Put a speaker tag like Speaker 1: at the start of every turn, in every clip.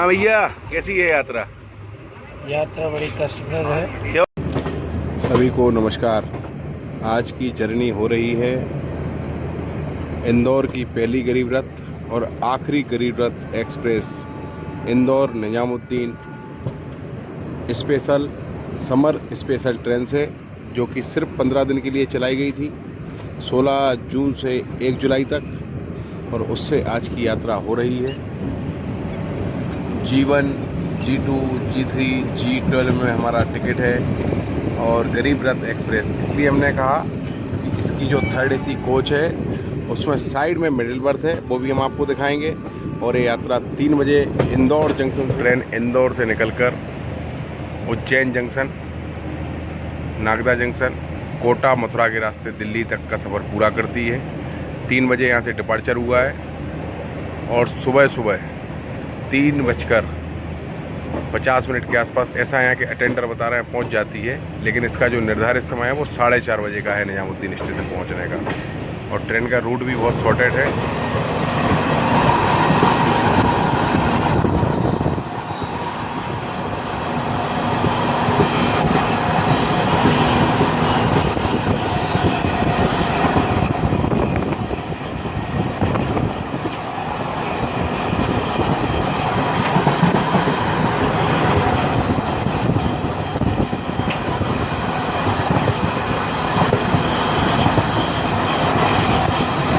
Speaker 1: हाँ भैया, कैसी है यात्रा?
Speaker 2: यात्रा बड़ी कष्टप्रद है।
Speaker 1: क्यों? सभी को नमस्कार। आज की जर्नी हो रही है इंदौर की पहली गरीब रथ और आखिरी गरीब रथ express Indore Nizamuddin special summer special train से, जो कि सिर्फ 15 दिन के लिए चलाई गई थी, 16 जून से 1 जुलाई तक। और उससे आज की यात्रा हो रही है। G1, G2, G3, G12 में हमारा टिकट है और गरीब रथ एक्सप्रेस। इसलिए हमने कहा कि इसकी जो 3rd AC कोच है उसमें साइड में मिडिल बर्थ है, वो भी हम आपको दिखाएंगे। और ये यात्रा 3 बजे इंदौर जंक्शन ट्रेन इंदौर से निकलकर उज्जैन जंक्शन, नागदा जंक्शन, कोटा, मथुरा के रास्ते दिल्ली तक का सफ़र पूरा करती है। 3 बजे यहाँ से डिपार्चर हुआ है और सुबह 3:50 के आसपास, ऐसा यहाँ के अटेंडर बता रहे हैं, पहुँच जाती है। लेकिन इसका जो निर्धारित समय है वो 4:30 बजे का है निजामुद्दीन स्टेशन पहुँचने का। और ट्रेन का रूट भी बहुत शॉर्टेड है।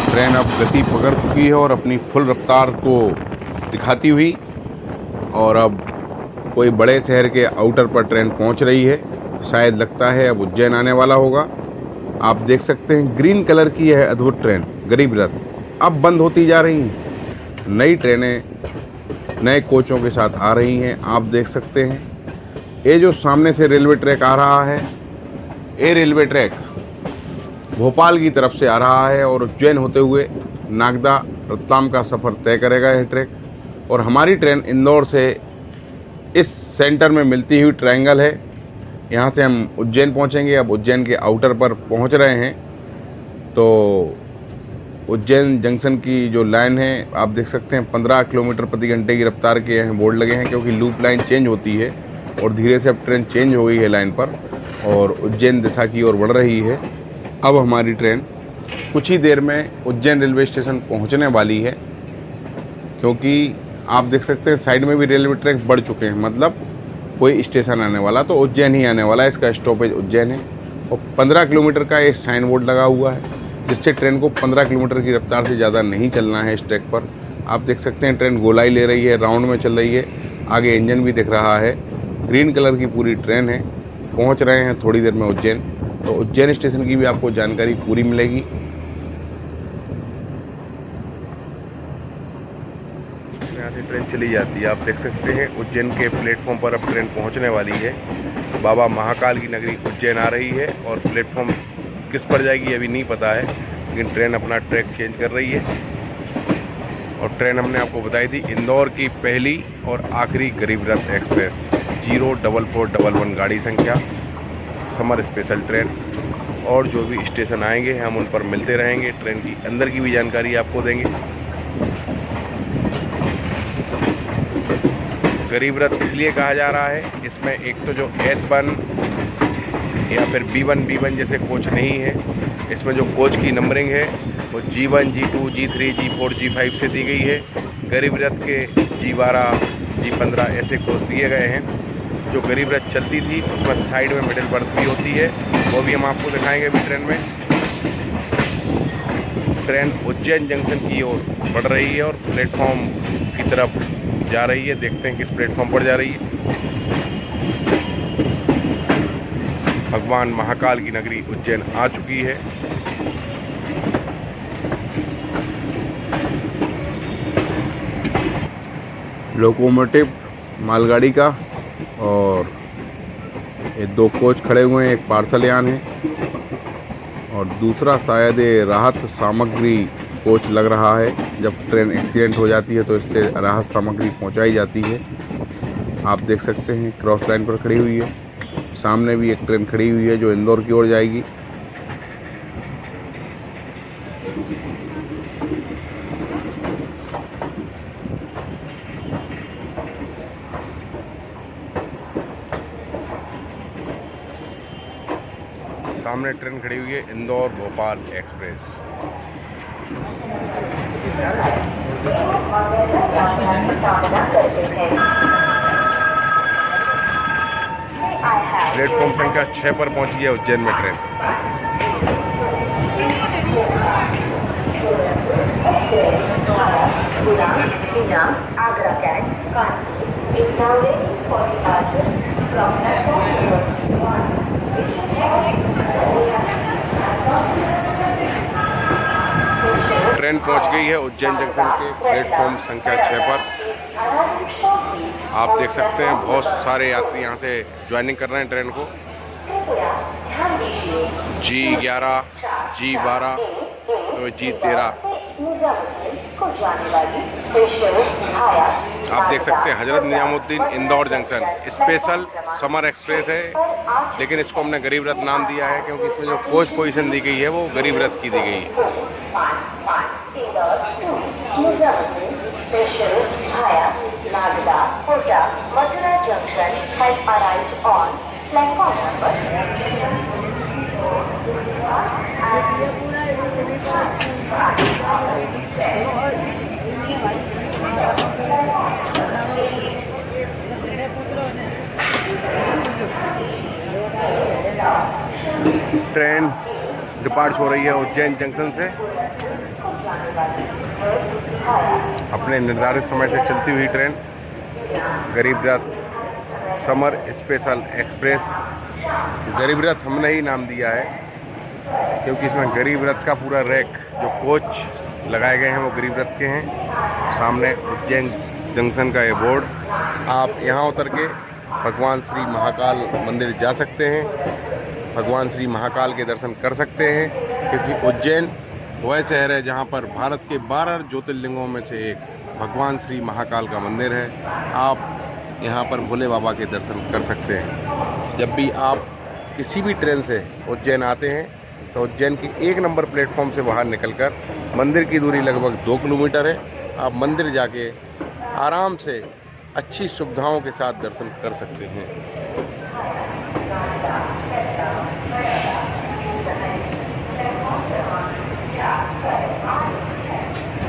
Speaker 1: ट्रेन अब गति पकड़ चुकी है और अपनी फुल रफ्तार को दिखाती हुई, और अब कोई बड़े शहर के आउटर पर ट्रेन पहुंच रही है। शायद लगता है अब उज्जैन आने वाला होगा। आप देख सकते हैं ग्रीन कलर की यह अद्भुत ट्रेन गरीब रथ अब बंद होती जा रही हैं। नई ट्रेनें नए कोचों के साथ आ रही हैं। आप देख सकते हैं ये जो सामने से रेलवे ट्रैक आ रहा है, ये रेलवे ट्रैक भोपाल की तरफ से आ रहा है और उज्जैन होते हुए नागदा रतलाम का सफ़र तय करेगा यह ट्रैक। और हमारी ट्रेन इंदौर से इस सेंटर में मिलती हुई ट्रायंगल है, यहाँ से हम उज्जैन पहुँचेंगे। अब उज्जैन के आउटर पर पहुँच रहे हैं। तो उज्जैन जंक्शन की जो लाइन है आप देख सकते हैं 15 किलोमीटर प्रति घंटे की रफ्तार के यहाँ बोर्ड लगे हैं, क्योंकि लूप लाइन चेंज होती है और धीरे से अब ट्रेन चेंज हो गई है लाइन पर और उज्जैन दिशा की ओर बढ़ रही है। अब हमारी ट्रेन कुछ ही देर में उज्जैन रेलवे स्टेशन पहुंचने वाली है, क्योंकि आप देख सकते हैं साइड में भी रेलवे ट्रैक बढ़ चुके हैं। मतलब कोई स्टेशन आने वाला तो उज्जैन ही आने वाला है। इसका स्टॉपेज उज्जैन है और 15 किलोमीटर का ये साइन बोर्ड लगा हुआ है, जिससे ट्रेन को 15 किलोमीटर की रफ्तार से ज़्यादा नहीं चलना है इस ट्रैक पर। आप देख सकते हैं ट्रेन गोलाई ले रही है, राउंड में चल रही है। आगे इंजन भी दिख रहा है। ग्रीन कलर की पूरी ट्रेन है। पहुँच रहे हैं थोड़ी देर में उज्जैन। तो उज्जैन स्टेशन की भी आपको जानकारी पूरी मिलेगी। यहाँ से ट्रेन चली जाती है। आप देख सकते हैं उज्जैन के प्लेटफॉर्म पर अब ट्रेन पहुँचने वाली है। बाबा महाकाल की नगरी उज्जैन आ रही है और प्लेटफॉर्म किस पर जाएगी अभी नहीं पता है, लेकिन ट्रेन अपना ट्रैक चेंज कर रही है। और ट्रेन हमने आपको बताई थी इंदौर की पहली और आखिरी गरीब रथ एक्सप्रेस 04411 गाड़ी संख्या समर स्पेशल ट्रेन। और जो भी स्टेशन आएंगे हम उन पर मिलते रहेंगे। ट्रेन की अंदर की भी जानकारी आपको देंगे। गरीब रथ इसलिए कहा जा रहा है, इसमें एक तो जो S1 या फिर B1 जैसे कोच नहीं है, इसमें जो कोच की नंबरिंग है वो G1, G2, G3, G4, G5 से दी गई है। गरीब रथ के G12, G15 ऐसे कोच दिए गए हैं। जो गरीब रथ चलती थी उसमें साइड में मिडिल बर्थ भी होती है, वो भी हम आपको दिखाएंगे अभी ट्रेन में। ट्रेन उज्जैन जंक्शन की ओर बढ़ रही है और प्लेटफॉर्म की तरफ जा रही है। देखते हैं किस प्लेटफॉर्म पर जा रही है। भगवान महाकाल की नगरी उज्जैन आ चुकी है। लोकोमोटिव मालगाड़ी का और ये 2 कोच खड़े हुए हैं। एक पार्सल यान है और दूसरा शायद ये राहत सामग्री कोच लग रहा है। जब ट्रेन एक्सीडेंट हो जाती है तो इससे राहत सामग्री पहुंचाई जाती है। आप देख सकते हैं क्रॉस लाइन पर खड़ी हुई है। सामने भी एक ट्रेन खड़ी हुई है जो इंदौर की ओर जाएगी। सामने ट्रेन खड़ी हुई है इंदौर भोपाल एक्सप्रेस। प्लेटफॉर्म संख्या 6 पर पहुंची है उज्जैन में train.
Speaker 3: Agra cantt Kanpur is now ready for departure from platform number 1.
Speaker 1: Train पहुंच गई है उज्जैन जंक्शन के प्लेटफॉर्म संख्या 6 पर। आप देख सकते हैं बहुत सारे यात्री यहाँ से ज्वाइनिंग कर रहे हैं ट्रेन को। G11, G12, G13। आप देख सकते हैं Hazrat Nizamuddin Indore junction special summer express है, लेकिन इसको हमने गरीब रथ नाम दिया है क्योंकि इसमें जो कोच पोजीशन दी गई है वो गरीब रथ की दी गई है। ट्रेन डिपार्ट हो रही है उज्जैन जंक्शन से अपने निर्धारित समय से चलती हुई ट्रेन गरीब रथ समर स्पेशल एक्सप्रेस। गरीब रथ हमने ही नाम दिया है क्योंकि इसमें गरीब रथ का पूरा रैक जो कोच लगाए गए हैं वो गरीब रथ के हैं। सामने उज्जैन जंक्शन का ये बोर्ड। आप यहाँ उतर के भगवान श्री महाकाल मंदिर जा सकते हैं, भगवान श्री महाकाल के दर्शन कर सकते हैं क्योंकि उज्जैन वह शहर है जहाँ पर भारत के 12 ज्योतिर्लिंगों में से एक भगवान श्री महाकाल का मंदिर है। आप यहाँ पर भोले बाबा के दर्शन कर सकते हैं। जब भी आप किसी भी ट्रेन से उज्जैन आते हैं तो उज्जैन के 1 नंबर प्लेटफॉर्म से बाहर निकलकर मंदिर की दूरी लगभग 2 किलोमीटर है। आप मंदिर जाके आराम से अच्छी सुविधाओं के साथ दर्शन कर सकते हैं।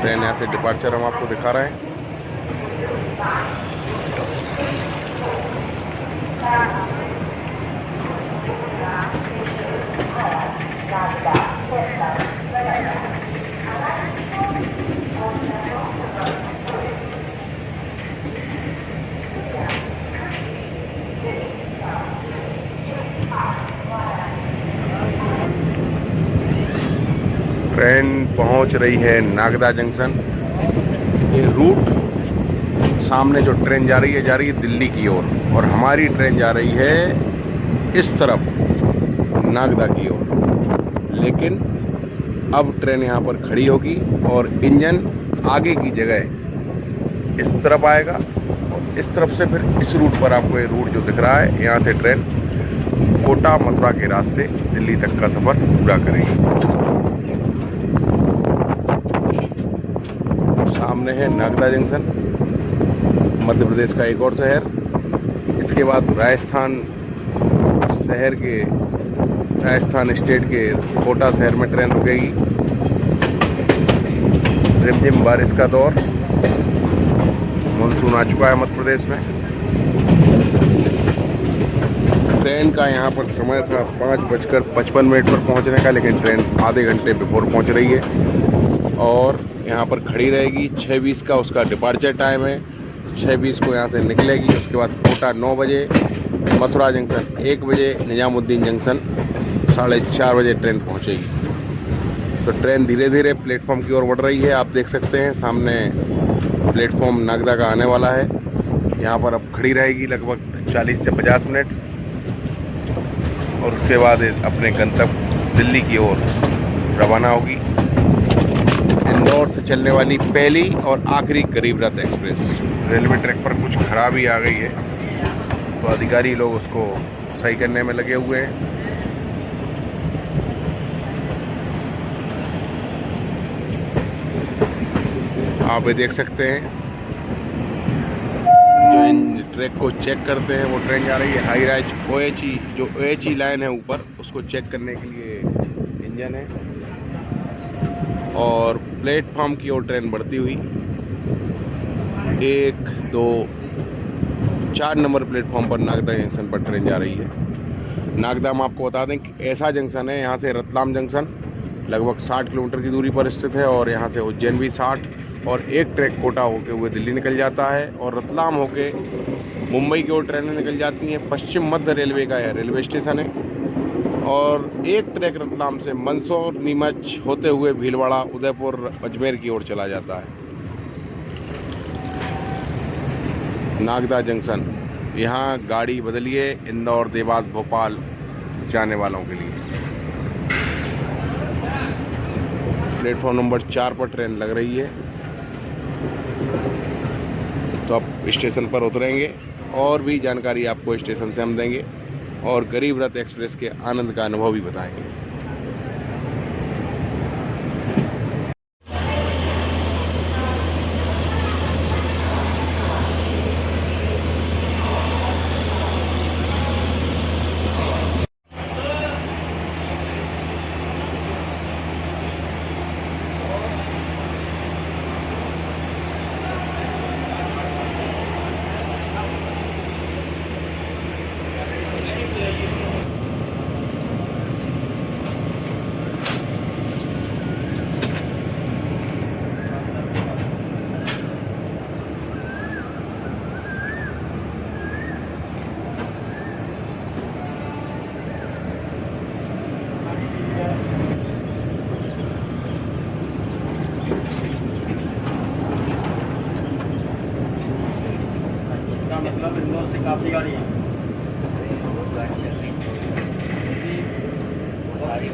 Speaker 1: ट्रेन यहाँ से डिपार्चर हम आपको दिखा रहे हैं। ट्रेन पहुंच रही है नागदा जंक्शन। ये रूट सामने जो ट्रेन जा रही है दिल्ली की ओर, और हमारी ट्रेन जा रही है इस तरफ नागदा की ओर। लेकिन अब ट्रेन यहाँ पर खड़ी होगी और इंजन आगे की जगह इस तरफ आएगा और इस तरफ से फिर इस रूट पर आपको ये रूट जो दिख रहा है यहाँ से ट्रेन कोटा मथुरा के रास्ते दिल्ली तक का सफ़र पूरा करेगी। सामने है नागदा जंक्शन, मध्य प्रदेश का एक और शहर। इसके बाद राजस्थान स्टेट के कोटा शहर में ट्रेन रुकेगी। रिमझिम बारिश का दौर, मानसून आ चुका है मध्य प्रदेश में। ट्रेन का यहाँ पर समय था 5:55 पर पहुँचने का, लेकिन ट्रेन आधे घंटे बिफोर पहुँच रही है और यहाँ पर खड़ी रहेगी। 6:20 का उसका डिपार्चर टाइम है। 6:20 को यहाँ से निकलेगी। उसके बाद कोटा 9 बजे, मथुरा जंक्शन 1 बजे, निजामुद्दीन जंक्शन 4:30 बजे ट्रेन पहुँचेगी। तो ट्रेन धीरे धीरे प्लेटफॉर्म की ओर बढ़ रही है। आप देख सकते हैं सामने प्लेटफॉर्म नागदा का आने वाला है। यहाँ पर अब खड़ी रहेगी लगभग 40 से 50 मिनट और उसके बाद अपने गंतव्य दिल्ली की ओर रवाना होगी। इंदौर से चलने वाली पहली और आखिरी गरीब रथ एक्सप्रेस। रेलवे ट्रैक पर कुछ खराबी आ गई है तो अधिकारी लोग उसको सही करने में लगे हुए हैं। आप ये देख सकते हैं जो इन ट्रैक को चेक करते हैं वो ट्रेन जा रही है। हाई राइज OHE जो OHE लाइन है ऊपर, उसको चेक करने के लिए इंजन है। और प्लेटफॉर्म की ओर ट्रेन बढ़ती हुई 1, 2, 4 नंबर प्लेटफॉर्म पर नागदा जंक्शन पर ट्रेन जा रही है। नागदा हम आपको बता दें कि ऐसा जंक्शन है, यहाँ से रतलाम जंक्शन लगभग 60 किलोमीटर की दूरी पर स्थित है और यहाँ से उज्जैन भी 60, और एक ट्रैक कोटा होके हुए दिल्ली निकल जाता है और रतलाम होके मुंबई की ओर ट्रेनें निकल जाती हैं। पश्चिम मध्य रेलवे का यह रेलवे स्टेशन है। और एक ट्रैक रतलाम से मंदसौर, नीमच होते हुए भीलवाड़ा, उदयपुर, अजमेर की ओर चला जाता है। नागदा जंक्शन, यहाँ गाड़ी बदलिए इंदौर, देवास, भोपाल जाने वालों के लिए। प्लेटफॉर्म नंबर 4 पर ट्रेन लग रही है, तो आप स्टेशन पर उतरेंगे और भी जानकारी आपको स्टेशन से हम देंगे और गरीब रथ एक्सप्रेस के आनंद का अनुभव भी बताएंगे।
Speaker 4: मतलब इंदौर से काफ़ी गाड़ी है। सारी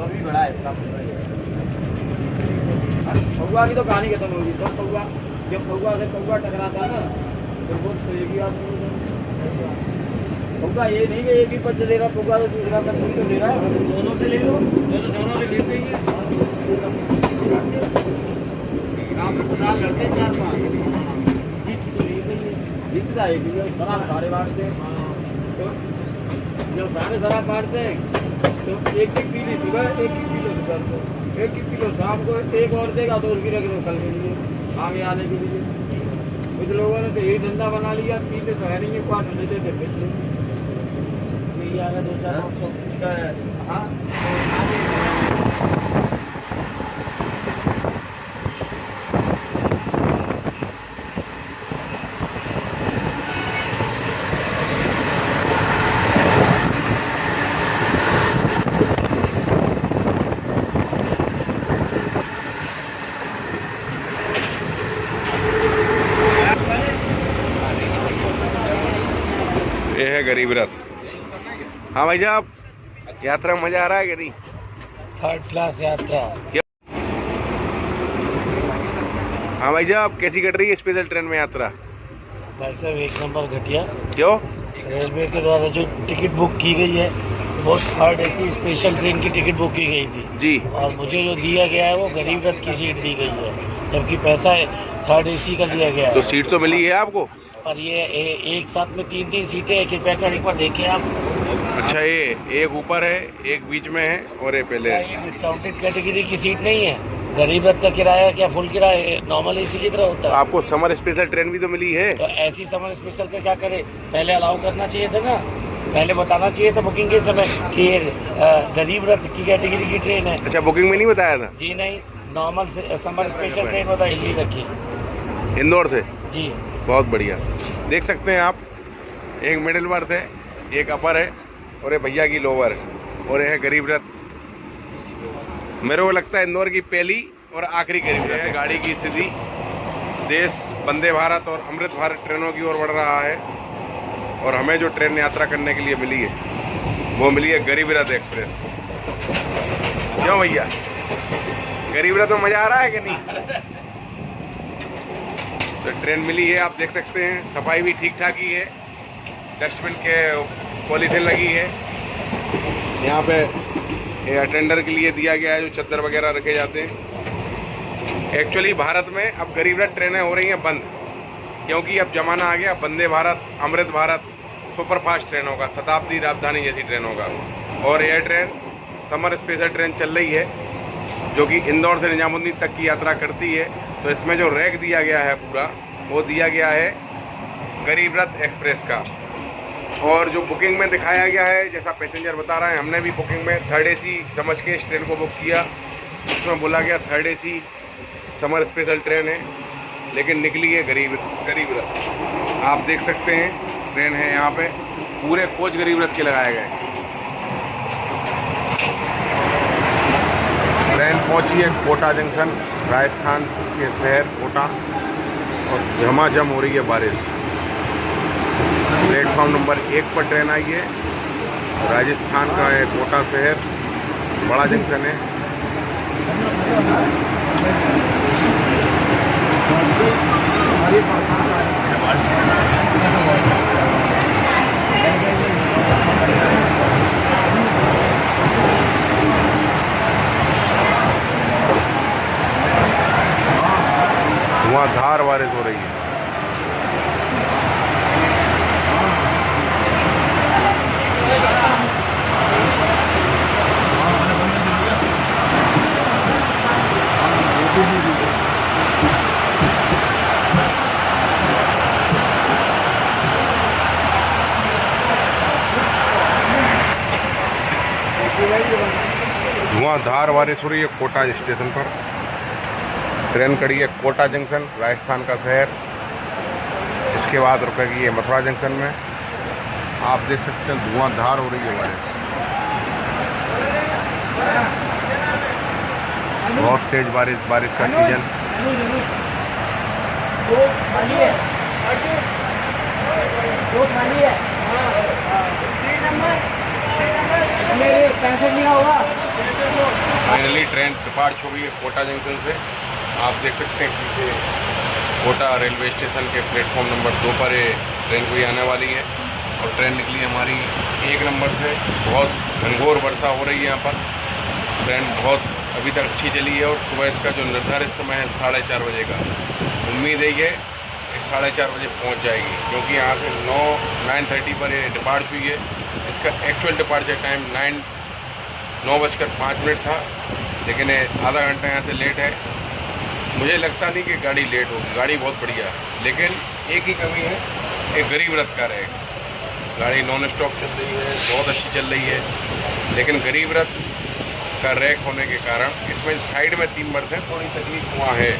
Speaker 4: भी बड़ा है इसका। पौवा की तो कहानी खत्म होगी। तो पौवा, जब पौवा से पौवा टकराता है ना, तो वो एक आदमी पौवा ये नहीं कि एक ही पच दे रहा, पौवा तो दूसरा का तो दे रहा है। दोनों से ले लो, दोनों से ले लेंगे। यहाँ पे 50 लड़के 4-5 जीत तो नहीं गई, जीत जाएगी शराब सारे बांटते हैं। तो जब सारे शराब बांटते हैं तो एक पीली सुबह, एक किलो सुबह को, एक किलो शाम को, एक और देगा तो उसकी रख दो कल के लिए, आगे आने के लिए। कुछ लोगों ने तो यही धंधा बना लिया, पीते तो है नहीं है, 5 लेते थे बेच लेंगे, यही आ गया 2-4 का। हाँ
Speaker 1: ये है गरीब रथ। हाँ भाई साहब, यात्रा में मजा आ रहा है कि नहीं?
Speaker 2: 3rd क्लास यात्रा।
Speaker 1: हाँ भाई साहब, कैसी कट रही है स्पेशल ट्रेन में यात्रा?
Speaker 2: भाई साहब 1 नंबर घटिया।
Speaker 1: क्यों?
Speaker 2: रेलवे के द्वारा जो टिकट बुक की गई है वो 3rd AC स्पेशल ट्रेन की टिकट बुक की गई थी
Speaker 1: जी,
Speaker 2: और मुझे जो दिया गया है वो गरीब रथ की सीट दी गई है, जबकि पैसा 3rd AC का दिया गया है।
Speaker 1: तो सीट तो मिली है आपको?
Speaker 2: पर ये एक साथ में 3 सीटें, कृपया कर एक बार देखिए आप।
Speaker 1: अच्छा, ये एक ऊपर है, एक बीच में है और ये पहले
Speaker 2: क्या ये डिस्काउंटेड कैटेगरी की सीट नहीं है? गरीब रथ का किराया क्या फुल किराया नॉर्मल AC की तरह होता है?
Speaker 1: आपको समर स्पेशल ट्रेन भी तो मिली है।
Speaker 2: तो ऐसी समर स्पेशल का क्या करे? पहले अलाउ करना चाहिए था ना, पहले बताना चाहिए था बुकिंग के समय कि ये गरीब रथ की कैटेगरी की ट्रेन है।
Speaker 1: अच्छा, बुकिंग में नहीं बताया था?
Speaker 2: जी नहीं, नॉर्मल समर स्पेशल ट्रेन बताइए, यही रखिए।
Speaker 1: इंदौर से?
Speaker 2: जी
Speaker 1: बहुत बढ़िया। देख सकते हैं आप, एक मिडिल बर्थ है, एक अपर है और ये भैया की लोअर है और ये है गरीब रथ। मेरे को लगता है इंदौर की पहली और आखिरी गरीब रथ है। गाड़ी की स्थिति, देश वंदे भारत और अमृत भारत ट्रेनों की ओर बढ़ रहा है और हमें जो ट्रेन यात्रा करने के लिए मिली है वो मिली है गरीब रथ एक्सप्रेस। क्यों भैया, गरीब रथ में मजा आ रहा है कि नहीं? तो ट्रेन मिली है, आप देख सकते हैं, सफाई भी ठीक ठाक ही है, डस्टबिन के पॉलीथिन लगी है। यहाँ पे अटेंडर के लिए दिया गया है जो चद्दर वगैरह रखे जाते हैं। एक्चुअली भारत में अब गरीब रथ ट्रेनें हो रही हैं बंद, क्योंकि अब ज़माना आ गया वंदे भारत, अमृत भारत, सुपरफास्ट ट्रेनों का, शताब्दी, राजधानी जैसी ट्रेनों का। और यह ट्रेन समर स्पेशल ट्रेन चल रही है जो कि इंदौर से निजामुद्दीन तक की यात्रा करती है। तो इसमें जो रैक दिया गया है पूरा, वो दिया गया है गरीब रथ एक्सप्रेस का। और जो बुकिंग में दिखाया गया है, जैसा पैसेंजर बता रहे हैं, हमने भी बुकिंग में 3rd AC समझ के इस ट्रेन को बुक किया। उसमें बोला गया 3rd AC summer special train है, लेकिन निकली है गरीब रथ। आप देख सकते हैं ट्रेन है यहाँ पे, पूरे कोच गरीब रथ के लगाए गए। ट्रेन पहुँची है कोटा जंक्शन, राजस्थान के शहर कोटा, और झमाझम हो रही है बारिश। प्लेटफॉर्म नंबर 1 पर ट्रेन आई है। राजस्थान का है कोटा शहर, बड़ा जंक्शन है। धुआंधार बारिश हो रही है। धुआंधार बारिश हो रही है कोटा स्टेशन पर। ट्रेन खड़ी है कोटा जंक्शन, राजस्थान का शहर। इसके बाद रुकेगी ये मथुरा जंक्शन में। आप देख सकते हैं धुआंधार हो रही है बारिश, बहुत तेज बारिश का सीजन। फाइनली ट्रेन डिपार्च हो गई है कोटा जंक्शन से। आप देख सकते हैं पीछे कोटा रेलवे स्टेशन के प्लेटफॉर्म नंबर 2 पर ये ट्रेन कोई आने वाली है। और ट्रेन निकली हमारी 1 नंबर से। बहुत घनघोर वर्षा हो रही है यहाँ पर। ट्रेन बहुत अभी तक अच्छी चली है और सुबह इसका जो निर्धारित समय है 4:30 बजे का, उम्मीद है ये 4:30 बजे पहुँच जाएगी, क्योंकि यहाँ से 9:30 पर ये डिपार्च हुई है। इसका एक्चुअल डिपार्चर टाइम 9:05 था, लेकिन आधा घंटा यहाँ से लेट है। मुझे लगता नहीं कि गाड़ी लेट होगी, गाड़ी बहुत बढ़िया है, लेकिन एक ही कमी है, एक गरीब रथ का रैक। गाड़ी नॉन स्टॉप चल रही है, बहुत अच्छी चल रही है, लेकिन गरीब रथ का रैक होने के कारण इसमें साइड में 3 बर्थ हैं। थोड़ी तकलीफ वहाँ है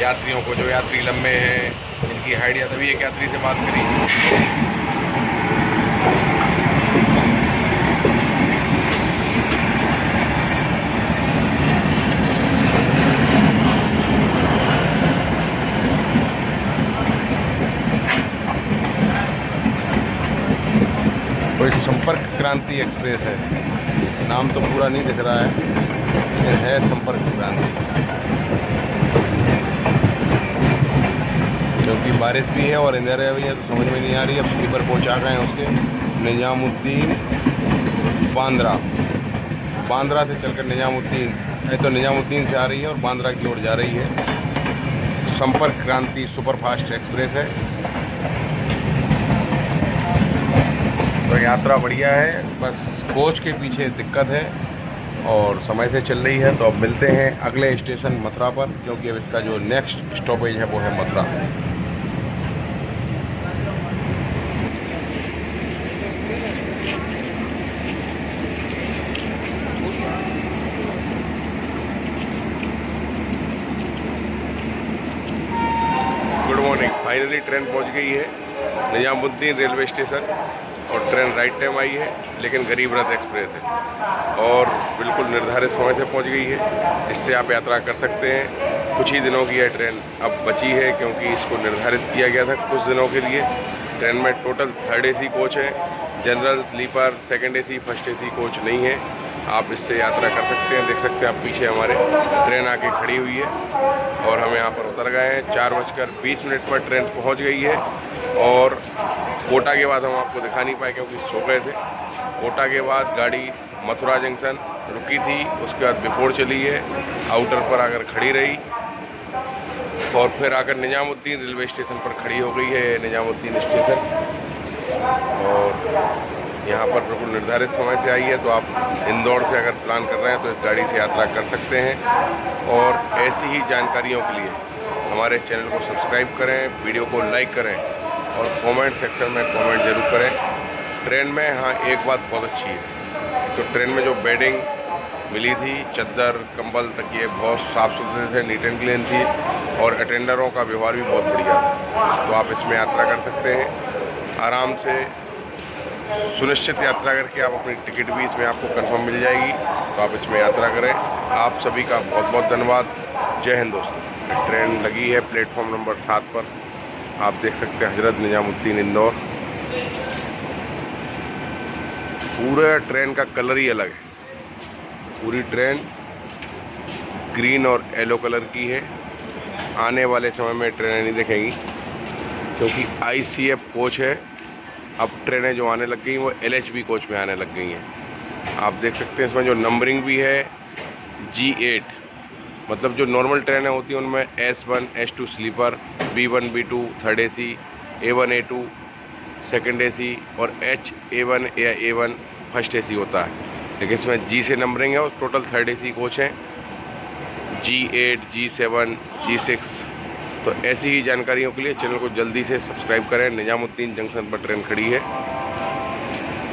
Speaker 1: यात्रियों को, जो यात्री लंबे हैं, जिनकी हाइट या तभी एक यात्री से बात करी। कोई संपर्क क्रांति एक्सप्रेस है, नाम तो पूरा नहीं दिख रहा है, ये है संपर्क क्रांति। क्योंकि बारिश भी है और अंधेरा भी है तो समझ में नहीं आ रही है। अब स्लीपर पहुँचा गए हैं उसके निजामुद्दीन बांद्रा से चलकर निजामुद्दीन, तो निजामुद्दीन से आ रही है और बांद्रा की ओर जा रही है। संपर्क क्रांति सुपरफास्ट एक्सप्रेस है। तो यात्रा बढ़िया है, बस कोच के पीछे दिक्कत है और समय से चल रही है। तो अब मिलते हैं अगले स्टेशन मथुरा पर, क्योंकि अब इसका जो नेक्स्ट स्टॉपेज है वो है Mathura. Good morning. Finally train पहुंच गई है निजामुद्दीन रेलवे स्टेशन और ट्रेन राइट टाइम आई है, लेकिन गरीब रथ एक्सप्रेस है और बिल्कुल निर्धारित समय से पहुंच गई है। इससे आप यात्रा कर सकते हैं। कुछ ही दिनों की यह ट्रेन अब बची है, क्योंकि इसको निर्धारित किया गया था कुछ दिनों के लिए। ट्रेन में टोटल 3rd AC कोच है, general, sleeper, 2nd AC, 1st AC coach नहीं है। आप इससे यात्रा कर सकते हैं। देख सकते हैं आप पीछे हमारे ट्रेन आके खड़ी हुई है और हम यहाँ पर उतर गए हैं। 4:20 पर ट्रेन पहुँच गई है। और कोटा के बाद हम आपको दिखा नहीं पाए क्योंकि सो गए थे। कोटा के बाद गाड़ी मथुरा जंक्शन रुकी थी, उसके बाद बिफोर चली है, आउटर पर आकर खड़ी रही। और फिर आकर निजामुद्दीन रेलवे स्टेशन पर खड़ी हो गई है निजामुद्दीन स्टेशन। और यहाँ पर बिल्कुल निर्धारित समय से आई है, तो आप इंदौर से अगर प्लान कर रहे हैं तो इस गाड़ी से यात्रा कर सकते हैं। और ऐसी ही जानकारियों के लिए हमारे चैनल को सब्सक्राइब करें, वीडियो को लाइक करें और कमेंट सेक्शन में कमेंट ज़रूर करें। ट्रेन में हाँ एक बात बहुत अच्छी है, तो ट्रेन में जो बेडिंग मिली थी, चद्दर, कंबल, तकिए बहुत साफ़ सुथरे थे, नीट एंड क्लीन थी और अटेंडरों का व्यवहार भी बहुत बढ़िया था। तो आप इसमें यात्रा कर सकते हैं आराम से, सुनिश्चित यात्रा करके आप अपनी टिकट भी इसमें आपको कंफर्म मिल जाएगी। तो आप इसमें यात्रा करें। आप सभी का बहुत बहुत धन्यवाद। जय हिंद दोस्तों। ट्रेन लगी है प्लेटफॉर्म नंबर 7 पर, आप देख सकते हैं हजरत निजामुद्दीन इंदौर। पूरा ट्रेन का कलर ही अलग है, पूरी ट्रेन ग्रीन और येलो कलर की है। आने वाले समय में ट्रेनें नहीं दिखेंगी क्योंकि ICF कोच है। अब ट्रेनें जो आने लग गई वो LHB कोच में आने लग गई हैं। आप देख सकते हैं इसमें जो नंबरिंग भी है G8, मतलब जो नॉर्मल ट्रेनें होती हैं उनमें S1 S2 sleeper, B1 B2 third AC, A1 A2 second AC और A1 या A1 फर्स्ट AC होता है। लेकिन इसमें G से नंबरिंग है और टोटल थर्ड AC कोच हैं, G8 G7 G6। तो ऐसी ही जानकारियों के लिए चैनल को जल्दी से सब्सक्राइब करें। निजामुद्दीन जंक्शन पर ट्रेन खड़ी है।